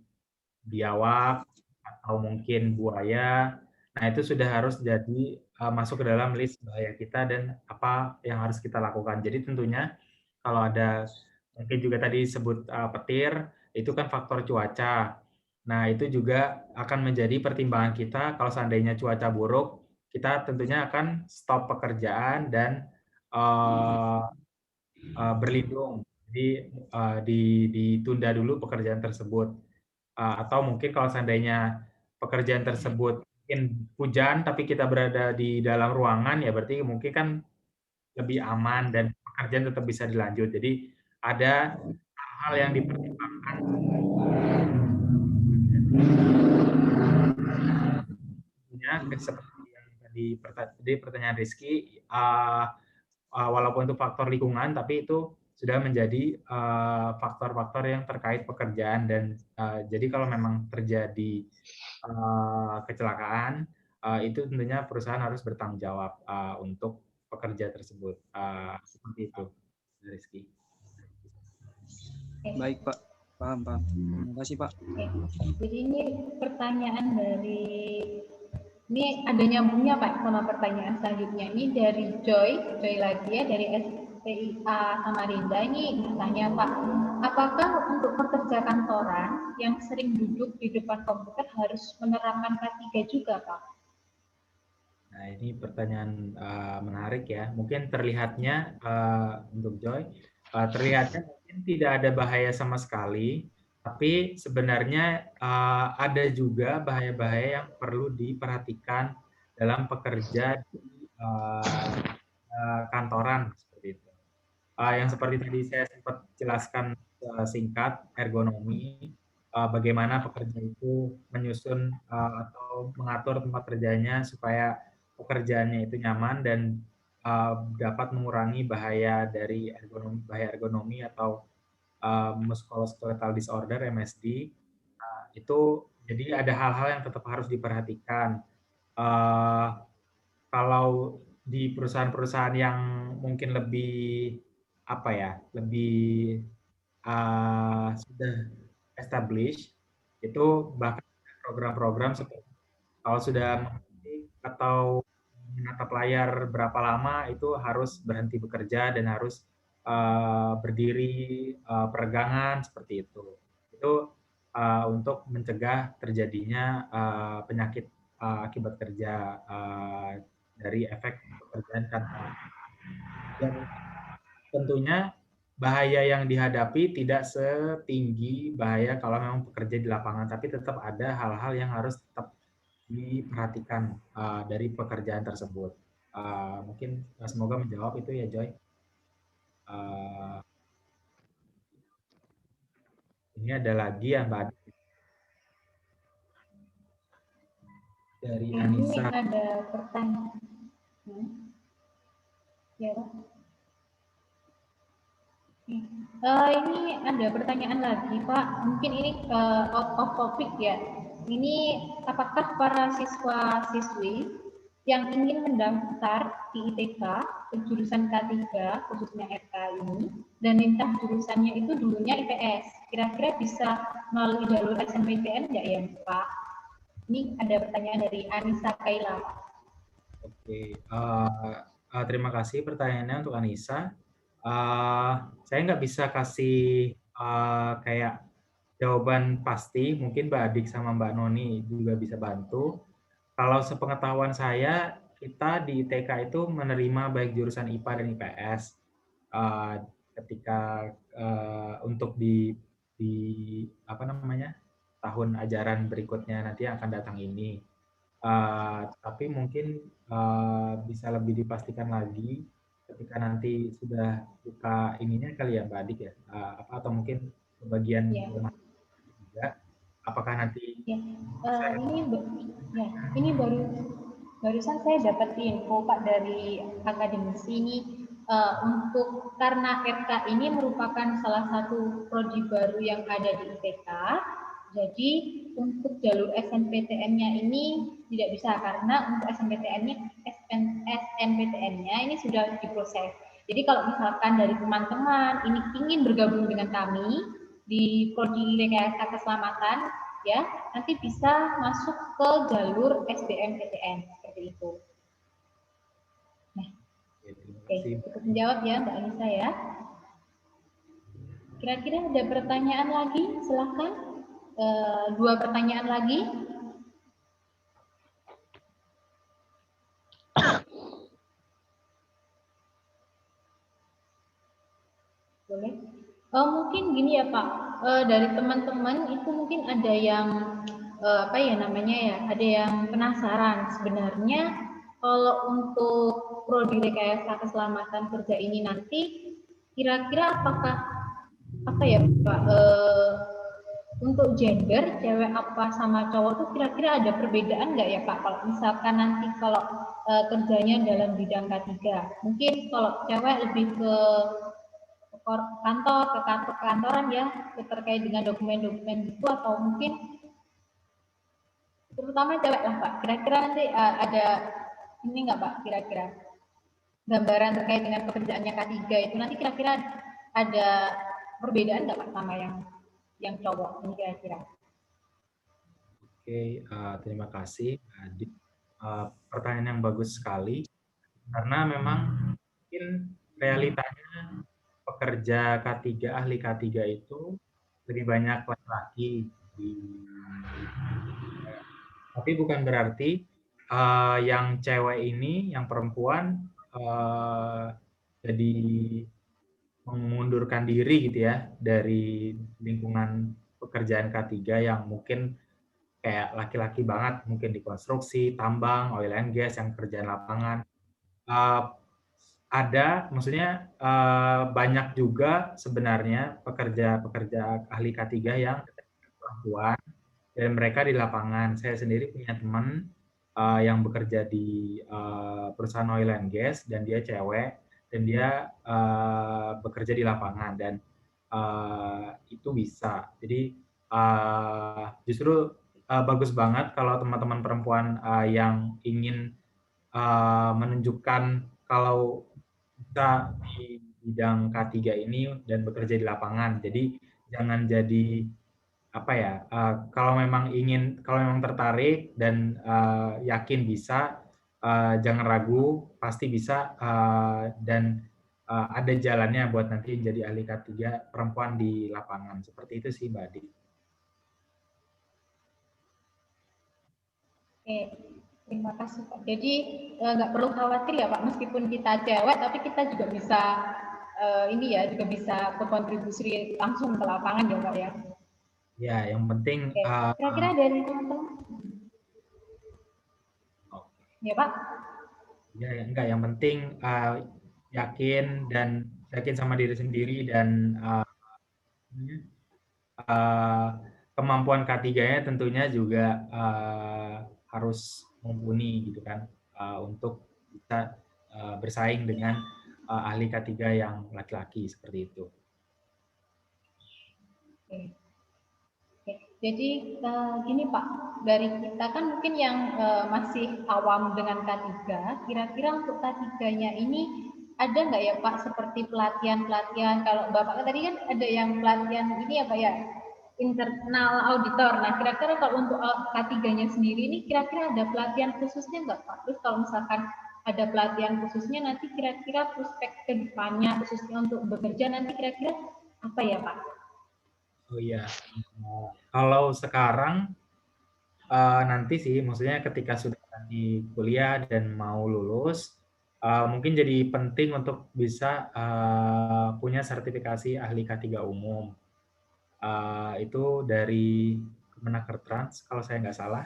biawak atau mungkin buaya. Nah, itu sudah harus jadi masuk ke dalam list bahaya kita dan apa yang harus kita lakukan. Jadi tentunya kalau ada mungkin juga tadi sebut petir, itu kan faktor cuaca. Nah, itu juga akan menjadi pertimbangan kita kalau seandainya cuaca buruk, kita tentunya akan stop pekerjaan dan berlindung. Jadi ditunda dulu pekerjaan tersebut. Atau mungkin kalau seandainya pekerjaan tersebut mungkin hujan tapi kita berada di dalam ruangan, ya berarti mungkin kan lebih aman dan pekerjaan tetap bisa dilanjut. Jadi ada hal yang dipertimbangkan seperti yang tadi pertanyaan Rizky, walaupun itu faktor lingkungan, tapi itu sudah menjadi faktor-faktor yang terkait pekerjaan dan jadi kalau memang terjadi kecelakaan, itu tentunya perusahaan harus bertanggung jawab untuk pekerja tersebut. Seperti itu, Rizky. Baik Pak, paham. Terima kasih Pak. Oke. Jadi ini pertanyaan ini ada nyambungnya Pak sama pertanyaan selanjutnya. Ini dari Joy lagi ya, dari SPIA Samarinda. Ini bertanya Pak, apakah untuk pekerja kantoran yang sering duduk di depan komputer harus menerapkan K3 juga Pak? Nah, ini pertanyaan menarik ya. Mungkin terlihatnya untuk Joy, terlihatnya mungkin tidak ada bahaya sama sekali, tapi sebenarnya ada juga bahaya-bahaya yang perlu diperhatikan dalam pekerja di kantoran seperti itu. Yang seperti tadi saya sempat jelaskan singkat, ergonomi, bagaimana pekerja itu menyusun atau mengatur tempat kerjanya supaya pekerjaannya itu nyaman dan dapat mengurangi bahaya dari ergonomi atau musculoskeletal disorder (MSD). Itu jadi ada hal-hal yang tetap harus diperhatikan. Kalau di perusahaan-perusahaan yang mungkin lebih lebih sudah established, itu bahkan program-program seperti kalau sudah mengetik atau menatap layar berapa lama itu harus berhenti bekerja dan harus berdiri peregangan seperti itu. Itu untuk mencegah terjadinya penyakit akibat kerja dari efek pekerjaan kantor. Dan tentunya bahaya yang dihadapi tidak setinggi bahaya kalau memang bekerja di lapangan, tapi tetap ada hal-hal yang harus tetap diperhatikan dari pekerjaan tersebut. Mungkin semoga menjawab itu ya, Joy. Ini ada lagi ya, Mbak Adi. Dari Anissa. Ini ada pertanyaan. Ya. Ini ada pertanyaan lagi Pak, mungkin ini out of topic ya. Ini apakah para siswa-siswi yang ingin mendaftar di ITK ke jurusan K3 khususnya FK ini dan minta jurusannya itu dulunya IPS, kira-kira bisa melalui jalur SNMPTN nggak ya Pak? Ini ada pertanyaan dari Anissa Kaila. Oke, terima kasih pertanyaannya untuk Anissa. Saya nggak bisa kasih kayak jawaban pasti, mungkin Mbak Adik sama Mbak Noni juga bisa bantu. Kalau sepengetahuan saya, kita di TK itu menerima baik jurusan IPA dan IPS ketika untuk di tahun ajaran berikutnya nanti akan datang ini. Tapi mungkin bisa lebih dipastikan lagi ketika nanti sudah buka ininya kali ya Mbak Adik ya, atau mungkin bagian juga, apakah nanti ini barusan saya dapat info Pak dari akademisi ini untuk karena RK ini merupakan salah satu prodi baru yang ada di ITK. Jadi untuk jalur SNPTN-nya ini tidak bisa karena untuk SNPTN-nya ini sudah diproses. Jadi kalau misalkan dari teman-teman ini ingin bergabung dengan kami di prodi rekayasa keselamatan, ya nanti bisa masuk ke jalur SBMPTN seperti itu. Nah, oke, cukup menjawab ya Mbak Anissa ya. Kira-kira ada pertanyaan lagi? Silahkan. 2 pertanyaan lagi. Boleh. Mungkin gini ya Pak, dari teman-teman itu mungkin ada yang ada yang penasaran sebenarnya kalau untuk prodi rekayasa keselamatan kerja ini nanti kira-kira apakah Pak, untuk gender cewek apa sama cowok tuh kira-kira ada perbedaan nggak ya Pak kalau misalkan nanti kalau kerjanya dalam bidang K3, mungkin kalau cewek lebih ke kantoran ya, terkait dengan dokumen-dokumen itu, atau mungkin terutama cewek lah Pak. Kira-kira nanti ada ini nggak Pak kira-kira? gambaran terkait dengan pekerjaannya K3 itu nanti kira-kira ada perbedaan nggak Pak sama yang cowok ini kira-kira? Oke, terima kasih, Adit. Pertanyaan yang bagus sekali, karena memang mungkin realitanya pekerja K3, ahli K3 itu lebih banyak laki-laki. Tapi bukan berarti yang cewek ini, yang perempuan jadi mengundurkan diri gitu ya dari lingkungan pekerjaan K3 yang mungkin kayak laki-laki banget, mungkin di konstruksi, tambang, oil and gas, yang kerjaan lapangan. Ada, maksudnya banyak juga sebenarnya pekerja-pekerja ahli K3 yang perempuan dan mereka di lapangan. Saya sendiri punya teman yang bekerja di perusahaan oil and gas dan dia cewek dan dia bekerja di lapangan dan itu bisa. Jadi justru bagus banget kalau teman-teman perempuan yang ingin menunjukkan kalau bisa di bidang K3 ini dan bekerja di lapangan. Jadi jangan jadi apa ya? Kalau memang tertarik dan yakin bisa, jangan ragu, pasti bisa dan ada jalannya buat nanti jadi ahli K3 perempuan di lapangan. Seperti itu sih, Mbak Adi. Oke, terima kasih Pak. Jadi nggak perlu khawatir ya Pak, meskipun kita cewek, tapi kita juga bisa ini ya, juga bisa berkontribusi langsung ke lapangan ya Pak ya. Ya, yang penting. Oke, kira-kira dari teman-teman. Ya Pak. Ya, enggak. Yang penting yakin sama diri sendiri dan kemampuan K3-nya tentunya juga harus mumpuni gitu kan untuk bisa bersaing dengan ahli K3 yang laki-laki seperti itu. Oke. Jadi gini Pak, dari kita kan mungkin yang masih awam dengan K3, kira-kira untuk K3-nya ini ada nggak ya Pak seperti pelatihan-pelatihan? Kalau Bapak tadi kan ada yang pelatihan ini ya Pak ya, internal auditor. Nah, kira-kira kalau untuk K3-nya sendiri ini kira-kira ada pelatihan khususnya nggak Pak? Terus kalau misalkan ada pelatihan khususnya nanti kira-kira prospek ke depannya khususnya untuk bekerja nanti kira-kira apa ya Pak? Oh iya, kalau sekarang nanti sih, maksudnya ketika sudah di kuliah dan mau lulus, mungkin jadi penting untuk bisa punya sertifikasi ahli K3 umum. Itu dari Kemenakertrans kalau saya nggak salah.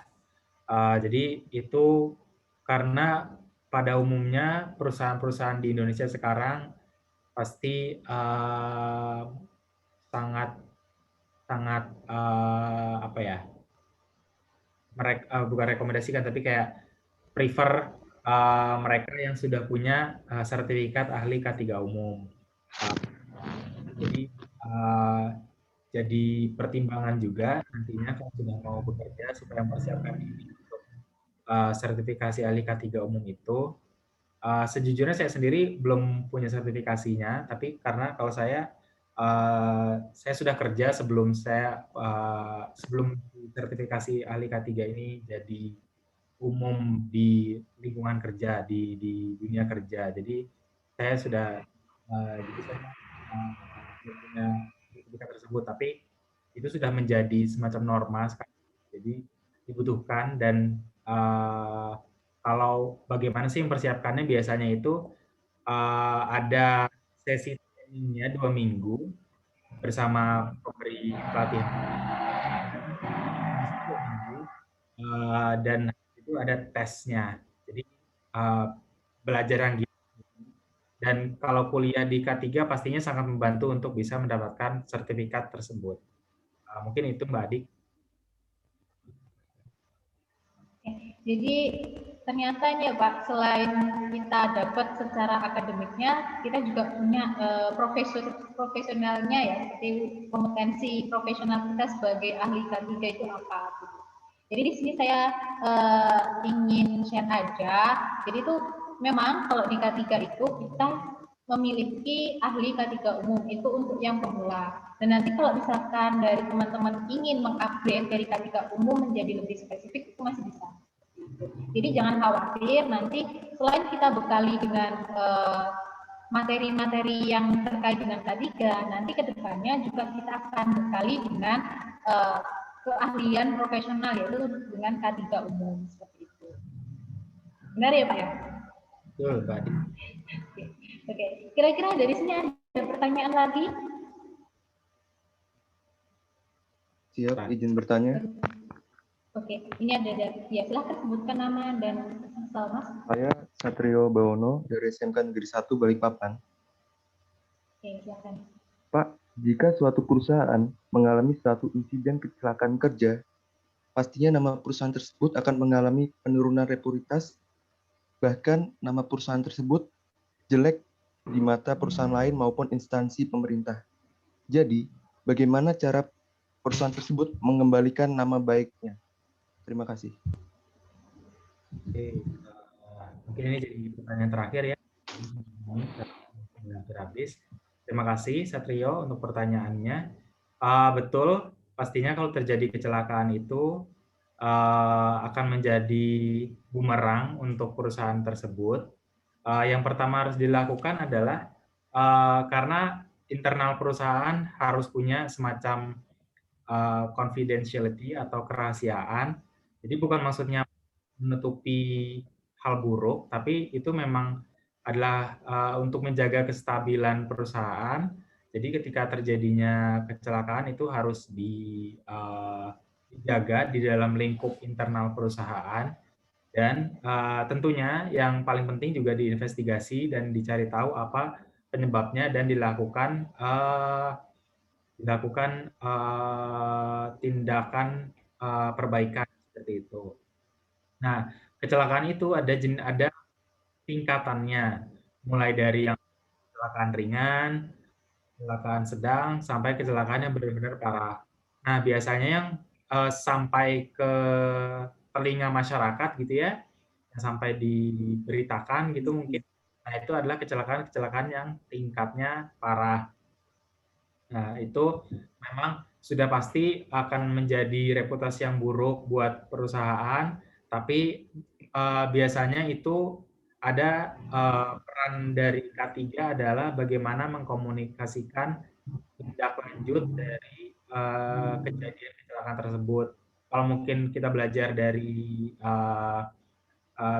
Jadi itu karena pada umumnya perusahaan-perusahaan di Indonesia sekarang pasti sangat apa ya, mereka bukan rekomendasikan tapi kayak prefer mereka yang sudah punya sertifikat ahli K3 umum. Jadi pertimbangan juga nantinya kalau sudah mau bekerja supaya mempersiapkan diri untuk sertifikasi ahli K3 umum itu. Sejujurnya saya sendiri belum punya sertifikasinya, tapi karena kalau saya sudah kerja sebelum sertifikasi ahli K3 ini jadi umum di lingkungan kerja, di dunia kerja. Jadi saya sudah punya sertifikat tersebut, tapi itu sudah menjadi semacam norma sekarang. Jadi dibutuhkan dan kalau bagaimana sih mempersiapkannya, biasanya itu ada sesi trainingnya 2 minggu bersama pemberi pelatihan dan itu ada tesnya. Jadi belajar yang gitu. Dan kalau kuliah di K3 pastinya sangat membantu untuk bisa mendapatkan sertifikat tersebut. Mungkin itu Mbak Adik. Jadi ternyata ini ya Pak, selain kita dapat secara akademiknya, kita juga punya profesionalnya ya, seperti kompetensi profesional kita sebagai ahli K3 itu apa. Jadi di sini saya ingin share aja. Jadi itu memang kalau di K3 itu kita memiliki ahli K3 umum itu untuk yang pemula. Dan nanti kalau misalkan dari teman-teman ingin mengupgrade dari K3 umum menjadi lebih spesifik itu masih bisa. Jadi jangan khawatir nanti selain kita bekali dengan materi-materi yang terkait dengan K3, nanti ke depannya juga kita akan bekali dengan keahlian profesional yaitu dengan K3 umum seperti itu. Benar ya Pak ya? Betul, Pak Adi. Oke, kira-kira dari sini ada pertanyaan lagi? Siap, izin bertanya. Oke, ini ada ya silahkan sebutkan nama dan asal Mas. Saya Satrio Bawono dari SMK Negeri 1 Balikpapan. Oke, silakan. Pak, jika suatu perusahaan mengalami suatu insiden kecelakaan kerja, pastinya nama perusahaan tersebut akan mengalami penurunan reputasi, bahkan nama perusahaan tersebut jelek di mata perusahaan lain maupun instansi pemerintah. Jadi, bagaimana cara perusahaan tersebut mengembalikan nama baiknya? Terima kasih. Oke, mungkin ini jadi pertanyaan terakhir ya. Hampir habis. Terima kasih Satrio untuk pertanyaannya. Betul, pastinya kalau terjadi kecelakaan itu akan menjadi bumerang untuk perusahaan tersebut. Yang pertama harus dilakukan adalah karena internal perusahaan harus punya semacam confidentiality atau kerahasiaan. Jadi bukan maksudnya menutupi hal buruk, tapi itu memang adalah untuk menjaga kestabilan perusahaan. Jadi ketika terjadinya kecelakaan itu harus dijaga di dalam lingkup internal perusahaan. Dan tentunya yang paling penting juga diinvestigasi dan dicari tahu apa penyebabnya dan dilakukan tindakan perbaikan seperti itu. Nah, kecelakaan itu ada tingkatannya, mulai dari yang kecelakaan ringan, kecelakaan sedang, sampai kecelakaan yang benar-benar parah. Nah, biasanya yang sampai ke telinga masyarakat gitu ya, yang sampai diberitakan gitu mungkin, nah itu adalah kecelakaan-kecelakaan yang tingkatnya parah. Nah, itu memang sudah pasti akan menjadi reputasi yang buruk buat perusahaan, tapi biasanya itu ada peran dari K3 adalah bagaimana mengkomunikasikan tindak lanjut dari kejadian kecelakaan tersebut. Kalau mungkin kita belajar dari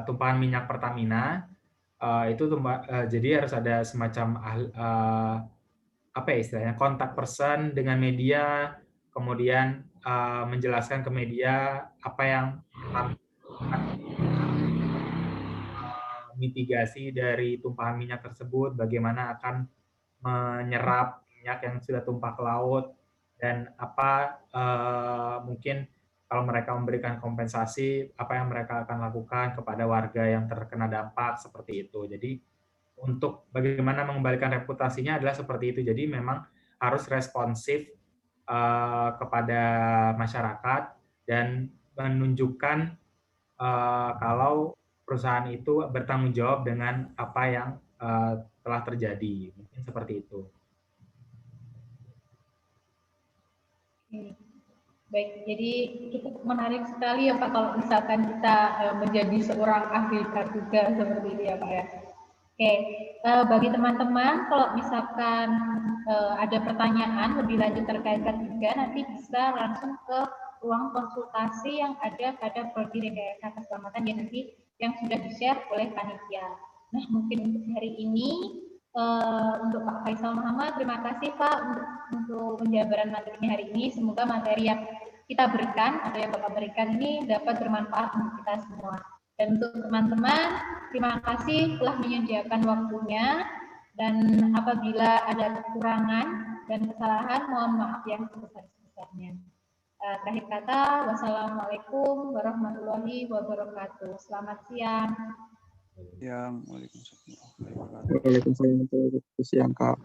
tumpahan minyak Pertamina, itu jadi harus ada semacam apa ya istilahnya kontak person dengan media, kemudian menjelaskan ke media apa yang mitigasi dari tumpahan minyak tersebut, bagaimana akan menyerap minyak yang sudah tumpah ke laut, dan apa mungkin kalau mereka memberikan kompensasi, apa yang mereka akan lakukan kepada warga yang terkena dampak seperti itu. Jadi untuk bagaimana mengembalikan reputasinya adalah seperti itu. Jadi memang harus responsif kepada masyarakat dan menunjukkan kalau perusahaan itu bertanggung jawab dengan apa yang telah terjadi. Mungkin seperti itu. Baik, jadi cukup menarik sekali ya Pak kalau misalkan kita menjadi seorang ahli K3 seperti ini ya Pak ya. Oke, bagi teman-teman kalau misalkan ada pertanyaan lebih lanjut terkait K3 nanti bisa langsung ke ruang konsultasi yang ada pada Prodi Rekayasa Keselamatan yang nanti yang sudah di-share oleh panitia. Nah, mungkin untuk hari ini untuk Pak Faisal Muhammad, terima kasih Pak untuk penjabaran materinya hari ini. Semoga materi yang kita berikan atau yang Bapak berikan ini dapat bermanfaat untuk kita semua. Dan untuk teman-teman, terima kasih telah menyediakan waktunya. Dan apabila ada kekurangan dan kesalahan, mohon maaf yang sebesar-besarnya. Terakhir kata, wassalamualaikum warahmatullahi wabarakatuh. Selamat siang. Waalaikumsalam warahmatullahi wabarakatuh. Waalaikumsalam warahmatullahi wabarakatuh. Siang, Kak.